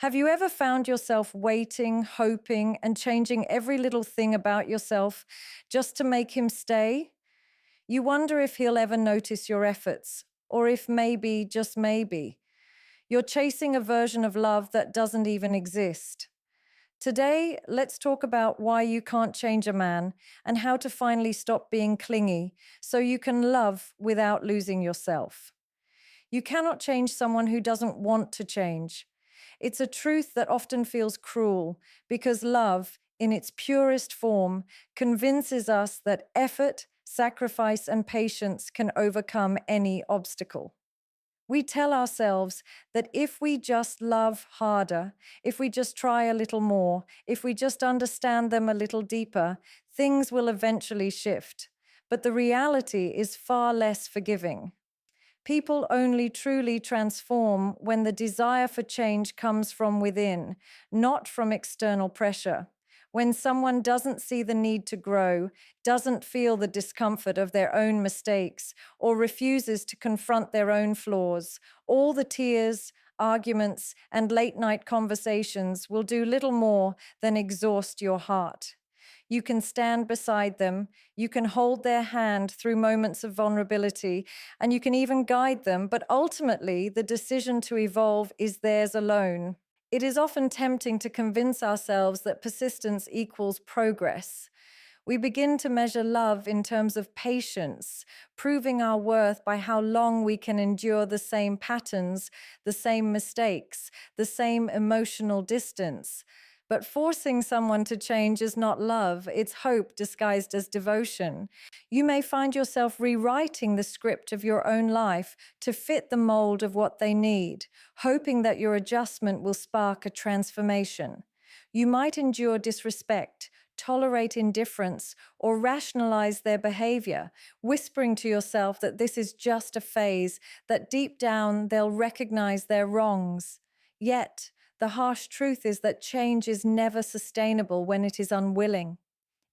Have you ever found yourself waiting, hoping, and changing every little thing about yourself just to make him stay? You wonder if he'll ever notice your efforts, or if maybe, just maybe, you're chasing a version of love that doesn't even exist. Today, let's talk about why you can't change a man and how to finally stop being clingy so you can love without losing yourself. You cannot change someone who doesn't want to change. It's a truth that often feels cruel because love, in its purest form, convinces us that effort, sacrifice, and patience can overcome any obstacle. We tell ourselves that if we just love harder, if we just try a little more, if we just understand them a little deeper, things will eventually shift. But the reality is far less forgiving. People only truly transform when the desire for change comes from within, not from external pressure. When someone doesn't see the need to grow, doesn't feel the discomfort of their own mistakes, or refuses to confront their own flaws, all the tears, arguments, and late-night conversations will do little more than exhaust your heart. You can stand beside them, you can hold their hand through moments of vulnerability, and you can even guide them, but ultimately the decision to evolve is theirs alone. It is often tempting to convince ourselves that persistence equals progress. We begin to measure love in terms of patience, proving our worth by how long we can endure the same patterns, the same mistakes, the same emotional distance. But forcing someone to change is not love, it's hope disguised as devotion. You may find yourself rewriting the script of your own life to fit the mold of what they need, hoping that your adjustment will spark a transformation. You might endure disrespect, tolerate indifference, or rationalize their behavior, whispering to yourself that this is just a phase, that deep down they'll recognize their wrongs. Yet, the harsh truth is that change is never sustainable when it is unwilling.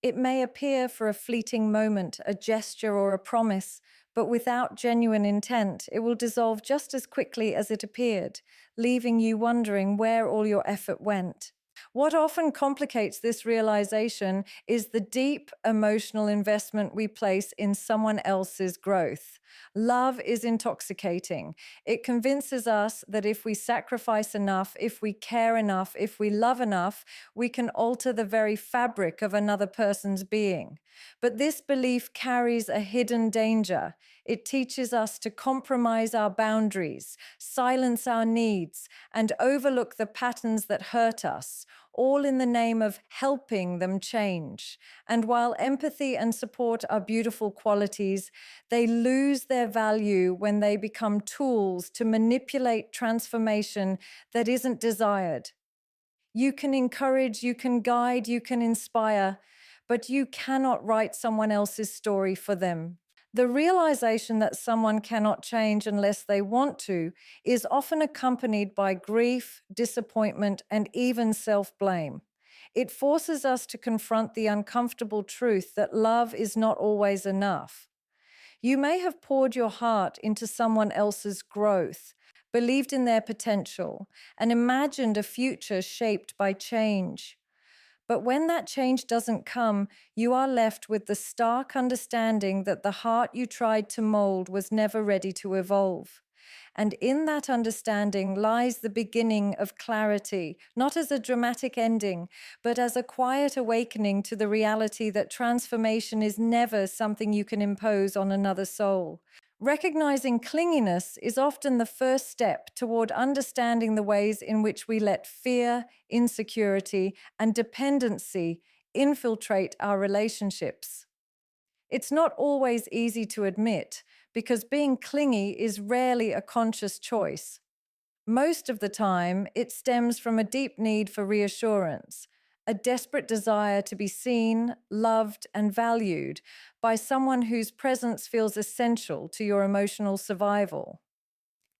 It may appear for a fleeting moment, a gesture or a promise, but without genuine intent, it will dissolve just as quickly as it appeared, leaving you wondering where all your effort went. What often complicates this realization is the deep emotional investment we place in someone else's growth. Love is intoxicating. It convinces us that if we sacrifice enough, if we care enough, if we love enough, we can alter the very fabric of another person's being. But this belief carries a hidden danger. It teaches us to compromise our boundaries, silence our needs, and overlook the patterns that hurt us, all in the name of helping them change. And while empathy and support are beautiful qualities, they lose their value when they become tools to manipulate transformation that isn't desired. You can encourage, you can guide, you can inspire, but you cannot write someone else's story for them. The realization that someone cannot change unless they want to is often accompanied by grief, disappointment, and even self-blame. It forces us to confront the uncomfortable truth that love is not always enough. You may have poured your heart into someone else's growth, believed in their potential, and imagined a future shaped by change. But when that change doesn't come, you are left with the stark understanding that the heart you tried to mold was never ready to evolve. And in that understanding lies the beginning of clarity, not as a dramatic ending, but as a quiet awakening to the reality that transformation is never something you can impose on another soul. Recognizing clinginess is often the first step toward understanding the ways in which we let fear, insecurity, and dependency infiltrate our relationships. It's not always easy to admit, because being clingy is rarely a conscious choice. Most of the time, it stems from a deep need for reassurance, a desperate desire to be seen, loved, and valued by someone whose presence feels essential to your emotional survival.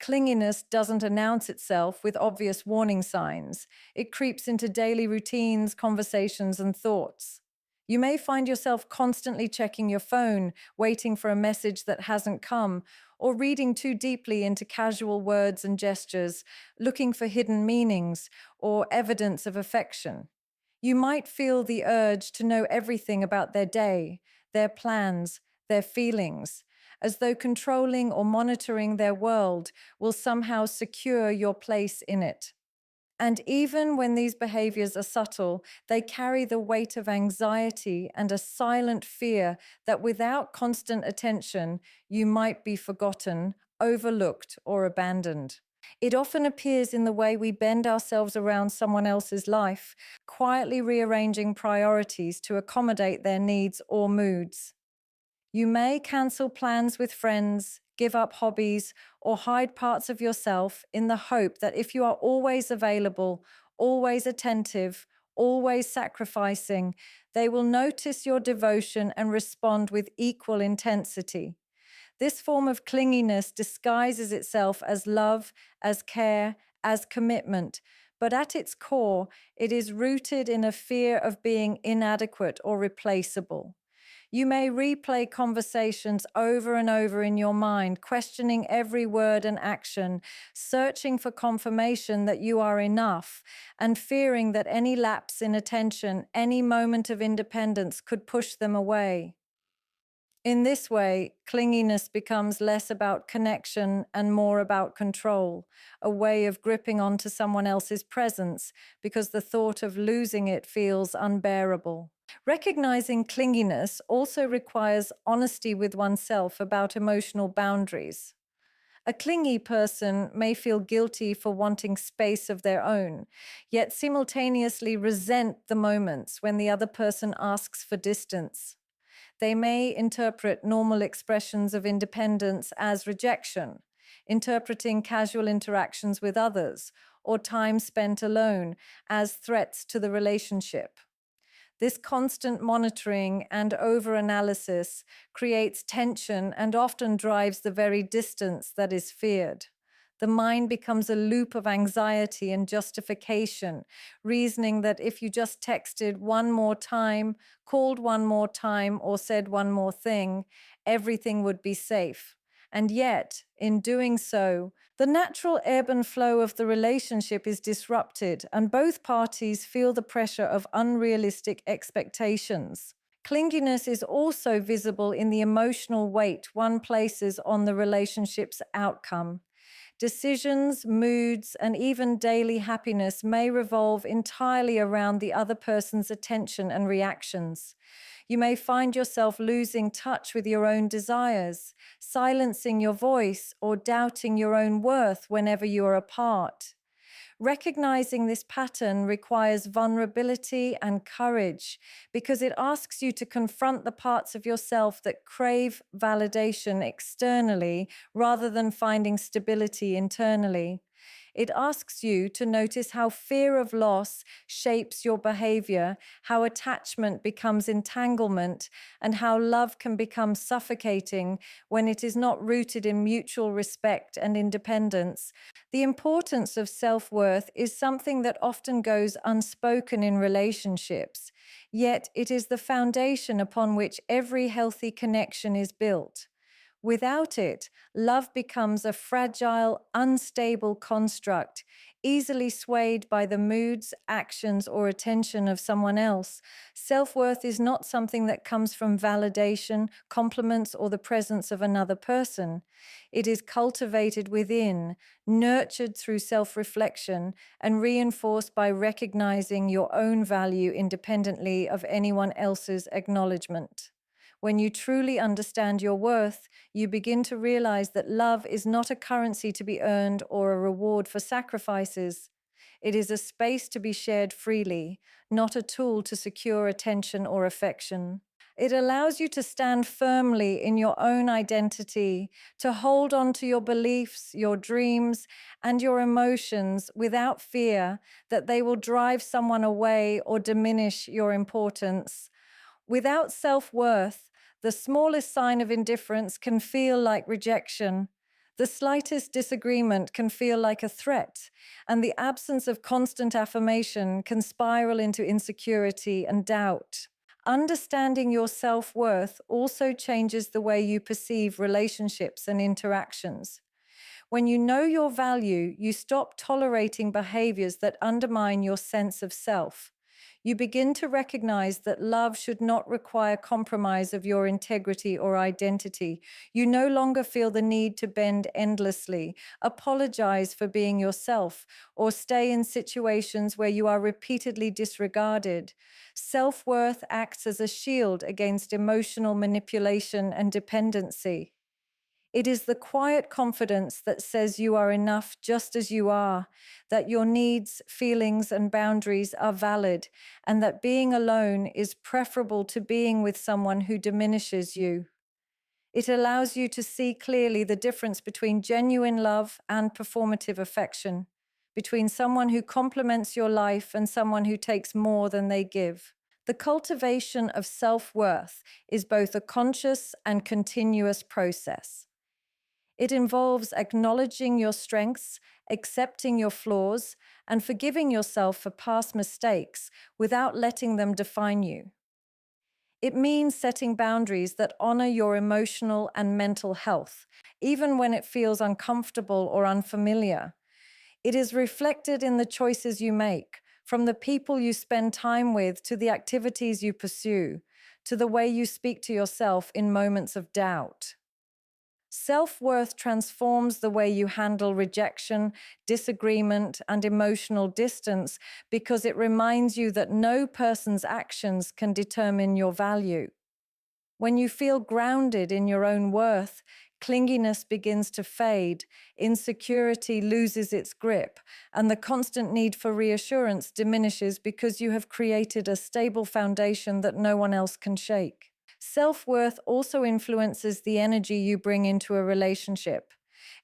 Clinginess doesn't announce itself with obvious warning signs. It creeps into daily routines, conversations, and thoughts. You may find yourself constantly checking your phone, waiting for a message that hasn't come, or reading too deeply into casual words and gestures, looking for hidden meanings or evidence of affection. You might feel the urge to know everything about their day, their plans, their feelings, as though controlling or monitoring their world will somehow secure your place in it. And even when these behaviors are subtle, they carry the weight of anxiety and a silent fear that without constant attention, you might be forgotten, overlooked, or abandoned. It often appears in the way we bend ourselves around someone else's life, quietly rearranging priorities to accommodate their needs or moods. You may cancel plans with friends, give up hobbies, or hide parts of yourself in the hope that if you are always available, always attentive, always sacrificing, they will notice your devotion and respond with equal intensity. This form of clinginess disguises itself as love, as care, as commitment, but at its core, it is rooted in a fear of being inadequate or replaceable. You may replay conversations over and over in your mind, questioning every word and action, searching for confirmation that you are enough, and fearing that any lapse in attention, any moment of independence could push them away. In this way, clinginess becomes less about connection and more about control, a way of gripping onto someone else's presence because the thought of losing it feels unbearable. Recognizing clinginess also requires honesty with oneself about emotional boundaries. A clingy person may feel guilty for wanting space of their own, yet simultaneously resent the moments when the other person asks for distance. They may interpret normal expressions of independence as rejection, interpreting casual interactions with others or time spent alone as threats to the relationship. This constant monitoring and over-analysis creates tension and often drives the very distance that is feared. The mind becomes a loop of anxiety and justification, reasoning that if you just texted one more time, called one more time, or said one more thing, everything would be safe. And yet, in doing so, the natural ebb and flow of the relationship is disrupted, and both parties feel the pressure of unrealistic expectations. Clinginess is also visible in the emotional weight one places on the relationship's outcome. Decisions, moods, and even daily happiness may revolve entirely around the other person's attention and reactions. You may find yourself losing touch with your own desires, silencing your voice, or doubting your own worth whenever you are apart. Recognizing this pattern requires vulnerability and courage because it asks you to confront the parts of yourself that crave validation externally rather than finding stability internally. It asks you to notice how fear of loss shapes your behavior, how attachment becomes entanglement, and how love can become suffocating when it is not rooted in mutual respect and independence. The importance of self-worth is something that often goes unspoken in relationships, yet it is the foundation upon which every healthy connection is built. Without it, love becomes a fragile, unstable construct, easily swayed by the moods, actions, or attention of someone else. Self-worth is not something that comes from validation, compliments, or the presence of another person. It is cultivated within, nurtured through self-reflection, and reinforced by recognizing your own value independently of anyone else's acknowledgement. When you truly understand your worth, you begin to realize that love is not a currency to be earned or a reward for sacrifices. It is a space to be shared freely, not a tool to secure attention or affection. It allows you to stand firmly in your own identity, to hold on to your beliefs, your dreams, and your emotions without fear that they will drive someone away or diminish your importance. Without self-worth, the smallest sign of indifference can feel like rejection. The slightest disagreement can feel like a threat, and the absence of constant affirmation can spiral into insecurity and doubt. Understanding your self-worth also changes the way you perceive relationships and interactions. When you know your value, you stop tolerating behaviors that undermine your sense of self. You begin to recognize that love should not require compromise of your integrity or identity. You no longer feel the need to bend endlessly, apologize for being yourself, or stay in situations where you are repeatedly disregarded. Self-worth acts as a shield against emotional manipulation and dependency. It is the quiet confidence that says you are enough just as you are, that your needs, feelings, and boundaries are valid, and that being alone is preferable to being with someone who diminishes you. It allows you to see clearly the difference between genuine love and performative affection, between someone who complements your life and someone who takes more than they give. The cultivation of self-worth is both a conscious and continuous process. It involves acknowledging your strengths, accepting your flaws, and forgiving yourself for past mistakes without letting them define you. It means setting boundaries that honor your emotional and mental health, even when it feels uncomfortable or unfamiliar. It is reflected in the choices you make, from the people you spend time with to the activities you pursue, to the way you speak to yourself in moments of doubt. Self-worth transforms the way you handle rejection, disagreement, and emotional distance because it reminds you that no person's actions can determine your value. When you feel grounded in your own worth, clinginess begins to fade, insecurity loses its grip, and the constant need for reassurance diminishes because you have created a stable foundation that no one else can shake. Self-worth also influences the energy you bring into a relationship.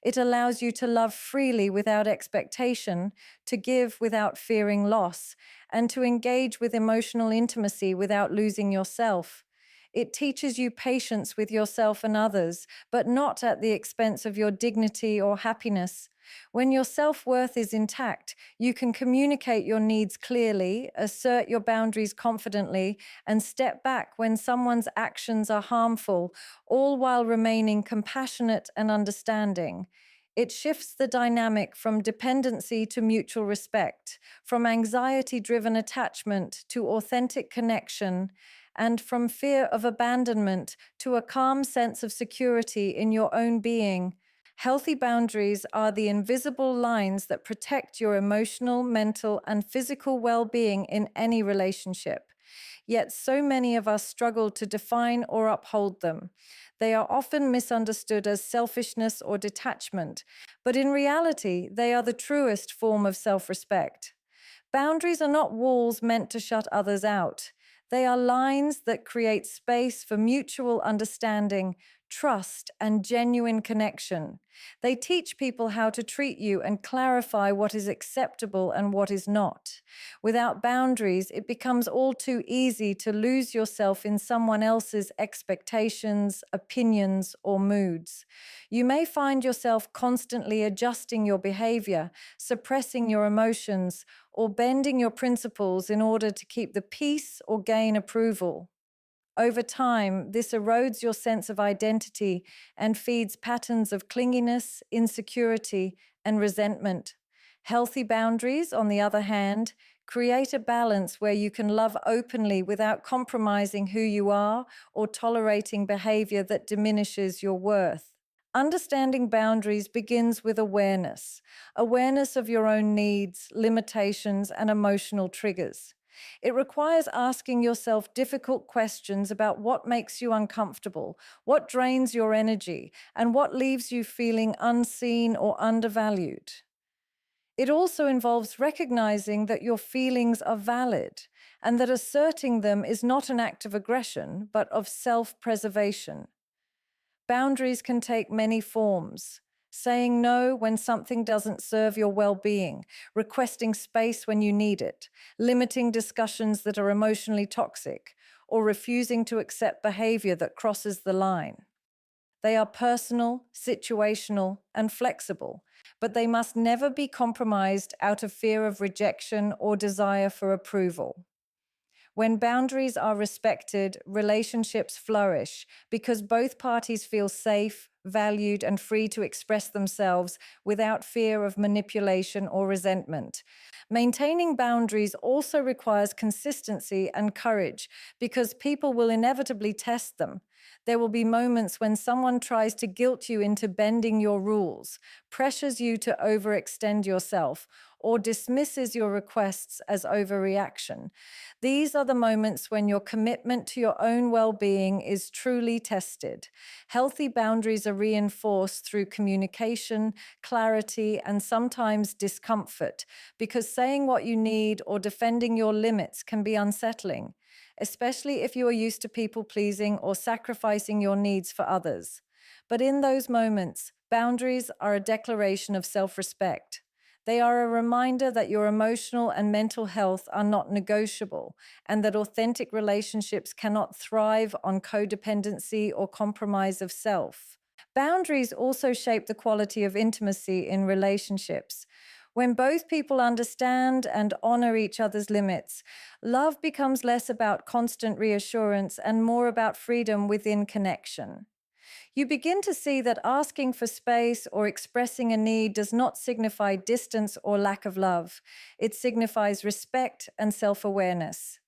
It allows you to love freely without expectation, to give without fearing loss, and to engage with emotional intimacy without losing yourself. It teaches you patience with yourself and others, but not at the expense of your dignity or happiness. When your self-worth is intact, you can communicate your needs clearly, assert your boundaries confidently, and step back when someone's actions are harmful, all while remaining compassionate and understanding. It shifts the dynamic from dependency to mutual respect, from anxiety-driven attachment to authentic connection, and from fear of abandonment to a calm sense of security in your own being. Healthy boundaries are the invisible lines that protect your emotional, mental, and physical well-being in any relationship. Yet so many of us struggle to define or uphold them. They are often misunderstood as selfishness or detachment, but in reality, they are the truest form of self-respect. Boundaries are not walls meant to shut others out. They are lines that create space for mutual understanding, trust, and genuine connection. They teach people how to treat you and clarify what is acceptable and what is not. Without boundaries, it becomes all too easy to lose yourself in someone else's expectations, opinions, or moods. You may find yourself constantly adjusting your behavior, suppressing your emotions, or bending your principles in order to keep the peace or gain approval. Over time, this erodes your sense of identity and feeds patterns of clinginess, insecurity, and resentment. Healthy boundaries, on the other hand, create a balance where you can love openly without compromising who you are or tolerating behavior that diminishes your worth. Understanding boundaries begins with awareness of your own needs, limitations, and emotional triggers. It requires asking yourself difficult questions about what makes you uncomfortable, what drains your energy, and what leaves you feeling unseen or undervalued. It also involves recognizing that your feelings are valid and that asserting them is not an act of aggression, but of self-preservation. Boundaries can take many forms. Saying no when something doesn't serve your well-being, requesting space when you need it, limiting discussions that are emotionally toxic, or refusing to accept behavior that crosses the line. They are personal, situational, and flexible, but they must never be compromised out of fear of rejection or desire for approval. When boundaries are respected, relationships flourish because both parties feel safe, valued, and free to express themselves without fear of manipulation or resentment. Maintaining boundaries also requires consistency and courage because people will inevitably test them. There will be moments when someone tries to guilt you into bending your rules, pressures you to overextend yourself, or dismisses your requests as overreaction. These are the moments when your commitment to your own well being is truly tested. Healthy boundaries are reinforced through communication, clarity, and sometimes discomfort, because saying what you need or defending your limits can be unsettling, especially if you are used to people pleasing or sacrificing your needs for others. But in those moments, boundaries are a declaration of self respect. They are a reminder that your emotional and mental health are not negotiable and that authentic relationships cannot thrive on codependency or compromise of self. Boundaries also shape the quality of intimacy in relationships. When both people understand and honor each other's limits, love becomes less about constant reassurance and more about freedom within connection. You begin to see that asking for space or expressing a need does not signify distance or lack of love. It signifies respect and self awareness.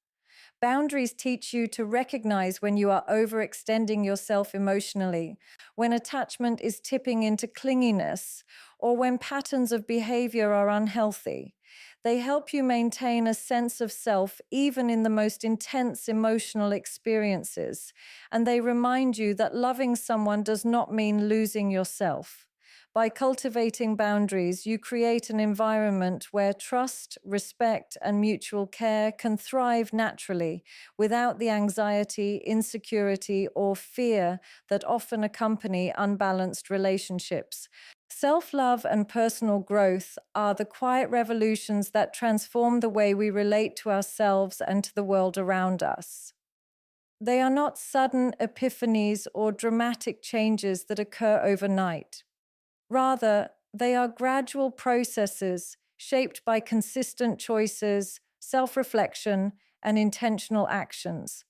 Boundaries teach you to recognize when you are overextending yourself emotionally, when attachment is tipping into clinginess, or when patterns of behavior are unhealthy. They help you maintain a sense of self even in the most intense emotional experiences, and they remind you that loving someone does not mean losing yourself. By cultivating boundaries, you create an environment where trust, respect, and mutual care can thrive naturally without the anxiety, insecurity, or fear that often accompany unbalanced relationships. Self love and personal growth are the quiet revolutions that transform the way we relate to ourselves and to the world around us. They are not sudden epiphanies or dramatic changes that occur overnight. Rather, they are gradual processes shaped by consistent choices, self reflection, and intentional actions.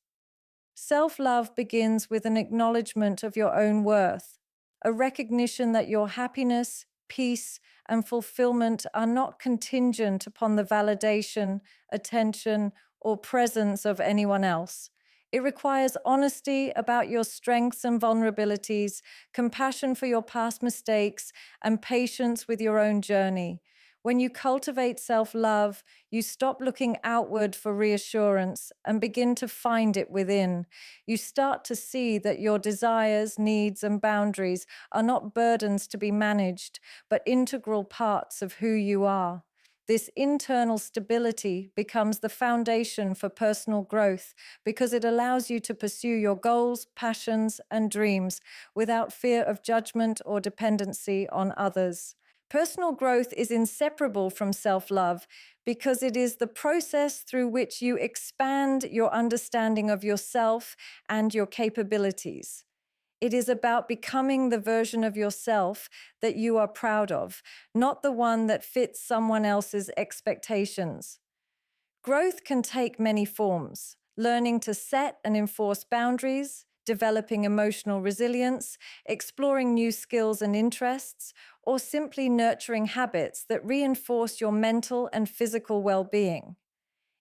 Self love begins with an acknowledgement of your own worth, a recognition that your happiness, peace, and fulfillment are not contingent upon the validation, attention, or presence of anyone else. It requires honesty about your strengths and vulnerabilities, compassion for your past mistakes, and patience with your own journey. When you cultivate self love, you stop looking outward for reassurance and begin to find it within. You start to see that your desires, needs, and boundaries are not burdens to be managed, but integral parts of who you are. This internal stability becomes the foundation for personal growth because it allows you to pursue your goals, passions, and dreams without fear of judgment or dependency on others. Personal growth is inseparable from self love because it is the process through which you expand your understanding of yourself and your capabilities. It is about becoming the version of yourself that you are proud of, not the one that fits someone else's expectations. Growth can take many forms: learning to set and enforce boundaries, developing emotional resilience, exploring new skills and interests, or simply nurturing habits that reinforce your mental and physical well being.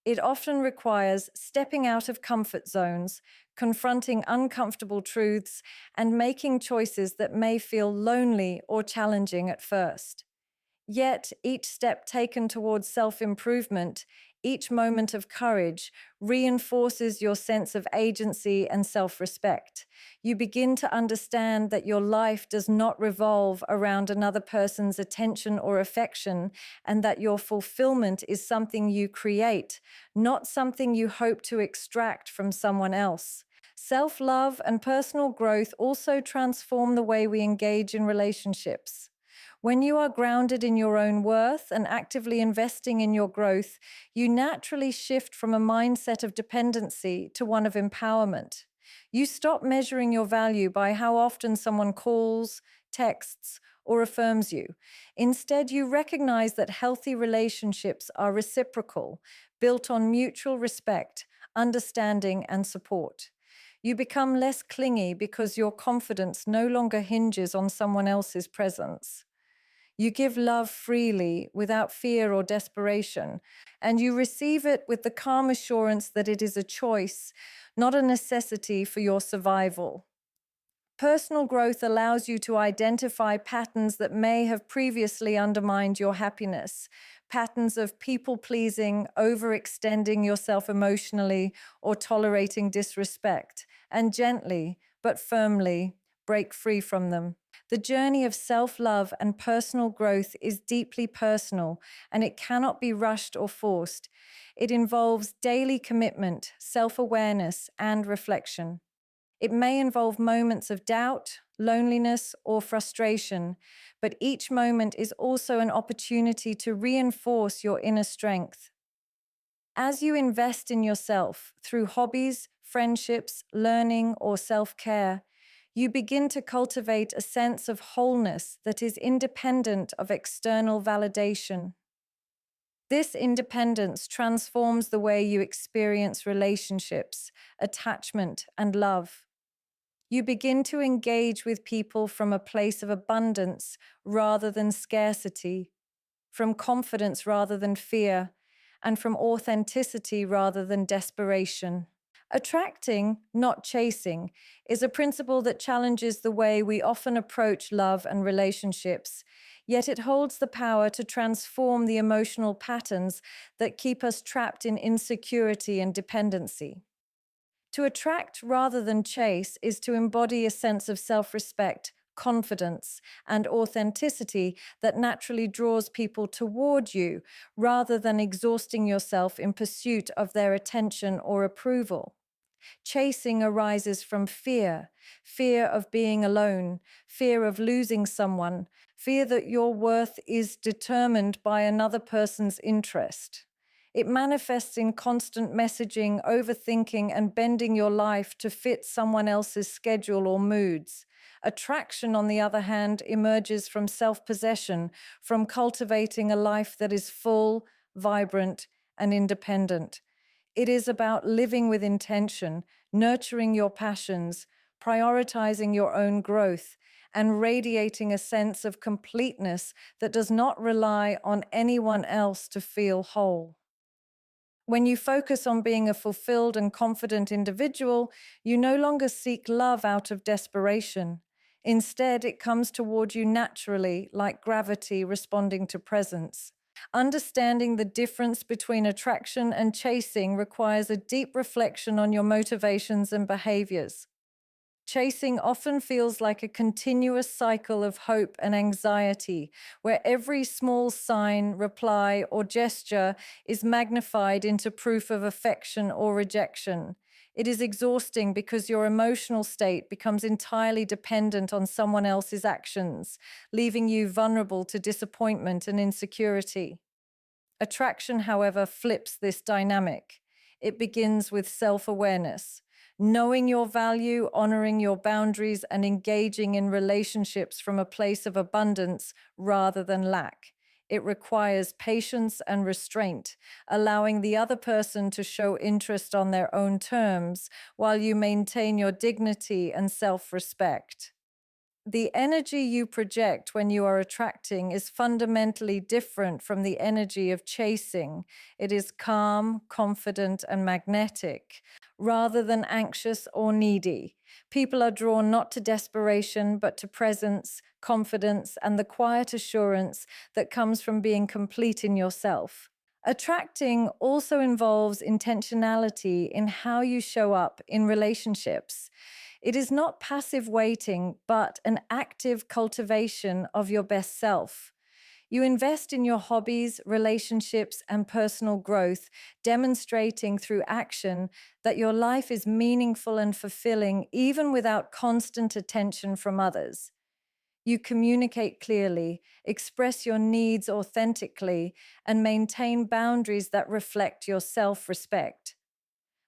It often requires stepping out of comfort zones, confronting uncomfortable truths, and making choices that may feel lonely or challenging at first. Yet, each step taken towards self improvement, each moment of courage, reinforces your sense of agency and self respect. You begin to understand that your life does not revolve around another person's attention or affection, and that your fulfillment is something you create, not something you hope to extract from someone else. Self love and personal growth also transform the way we engage in relationships. When you are grounded in your own worth and actively investing in your growth, you naturally shift from a mindset of dependency to one of empowerment. You stop measuring your value by how often someone calls, texts, or affirms you. Instead, you recognize that healthy relationships are reciprocal, built on mutual respect, understanding, and support. You become less clingy because your confidence no longer hinges on someone else's presence. You give love freely without fear or desperation, and you receive it with the calm assurance that it is a choice, not a necessity for your survival. Personal growth allows you to identify patterns that may have previously undermined your happiness, patterns of people pleasing, overextending yourself emotionally, or tolerating disrespect, and gently but firmly break free from them. The journey of self love and personal growth is deeply personal, and it cannot be rushed or forced. It involves daily commitment, self awareness, and reflection. It may involve moments of doubt, loneliness, or frustration, but each moment is also an opportunity to reinforce your inner strength. As you invest in yourself through hobbies, friendships, learning, or self care, you begin to cultivate a sense of wholeness that is independent of external validation. This independence transforms the way you experience relationships, attachment, and love. You begin to engage with people from a place of abundance rather than scarcity, from confidence rather than fear, and from authenticity rather than desperation. Attracting, not chasing, is a principle that challenges the way we often approach love and relationships, yet it holds the power to transform the emotional patterns that keep us trapped in insecurity and dependency. To attract rather than chase is to embody a sense of self-respect, confidence, and authenticity that naturally draws people toward you rather than exhausting yourself in pursuit of their attention or approval. Chasing arises from fear, fear of being alone, fear of losing someone, fear that your worth is determined by another person's interest. It manifests in constant messaging, overthinking, and bending your life to fit someone else's schedule or moods. Attraction, on the other hand, emerges from self-possession, from cultivating a life that is full, vibrant, and independent. It is about living with intention, nurturing your passions, prioritizing your own growth, and radiating a sense of completeness that does not rely on anyone else to feel whole. When you focus on being a fulfilled and confident individual, you no longer seek love out of desperation. Instead, it comes toward you naturally, like gravity responding to presence. Understanding the difference between attraction and chasing requires a deep reflection on your motivations and behaviors. Chasing often feels like a continuous cycle of hope and anxiety, where every small sign, reply, or gesture is magnified into proof of affection or rejection. It is exhausting because your emotional state becomes entirely dependent on someone else's actions, leaving you vulnerable to disappointment and insecurity. Attraction, however, flips this dynamic. It begins with self-awareness, knowing your value, honoring your boundaries, and engaging in relationships from a place of abundance rather than lack. It requires patience and restraint, allowing the other person to show interest on their own terms while you maintain your dignity and self-respect. The energy you project when you are attracting is fundamentally different from the energy of chasing. It is calm, confident, and magnetic, rather than anxious or needy. People are drawn not to desperation, but to presence, confidence, and the quiet assurance that comes from being complete in yourself. Attracting also involves intentionality in how you show up in relationships. It is not passive waiting, but an active cultivation of your best self. You invest in your hobbies, relationships, and personal growth, demonstrating through action that your life is meaningful and fulfilling, even without constant attention from others. You communicate clearly, express your needs authentically, and maintain boundaries that reflect your self-respect.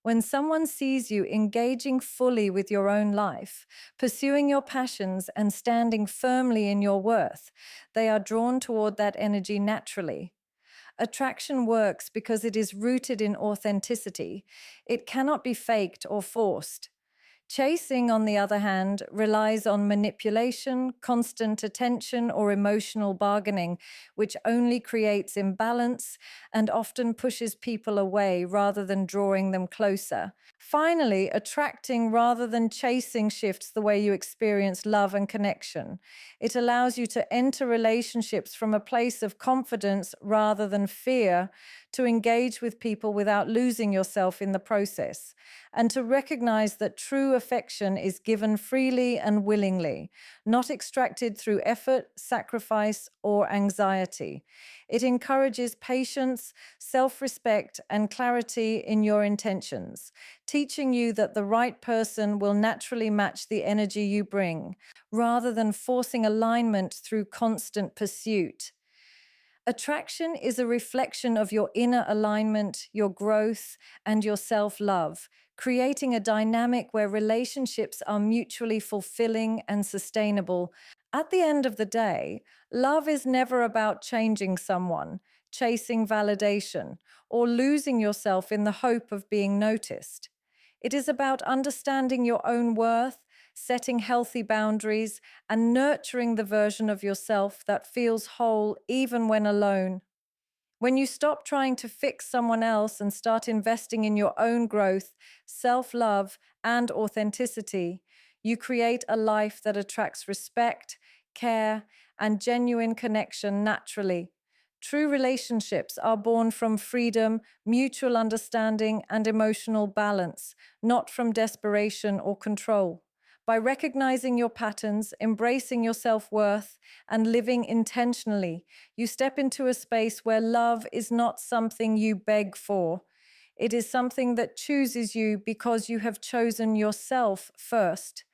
When someone sees you engaging fully with your own life, pursuing your passions, and standing firmly in your worth, they are drawn toward that energy naturally. Attraction works because it is rooted in authenticity. It cannot be faked or forced. Chasing, on the other hand, relies on manipulation, constant attention, or emotional bargaining, which only creates imbalance and often pushes people away rather than drawing them closer. Finally, attracting rather than chasing shifts the way you experience love and connection. It allows you to enter relationships from a place of confidence rather than fear, to engage with people without losing yourself in the process, and to recognize that true affection is given freely and willingly, not extracted through effort, sacrifice, or anxiety. It encourages patience, self respect, and clarity in your intentions, teaching you that the right person will naturally match the energy you bring, rather than forcing alignment through constant pursuit. Attraction is a reflection of your inner alignment, your growth, and your self love, creating a dynamic where relationships are mutually fulfilling and sustainable. At the end of the day, love is never about changing someone, chasing validation, or losing yourself in the hope of being noticed. It is about understanding your own worth, setting healthy boundaries, and nurturing the version of yourself that feels whole even when alone. When you stop trying to fix someone else and start investing in your own growth, self love, and authenticity, you create a life that attracts respect, care, and genuine connection naturally. True relationships are born from freedom, mutual understanding, and emotional balance, not from desperation or control. By recognizing your patterns, embracing your self worth, and living intentionally, you step into a space where love is not something you beg for. It is something that chooses you because you have chosen yourself first.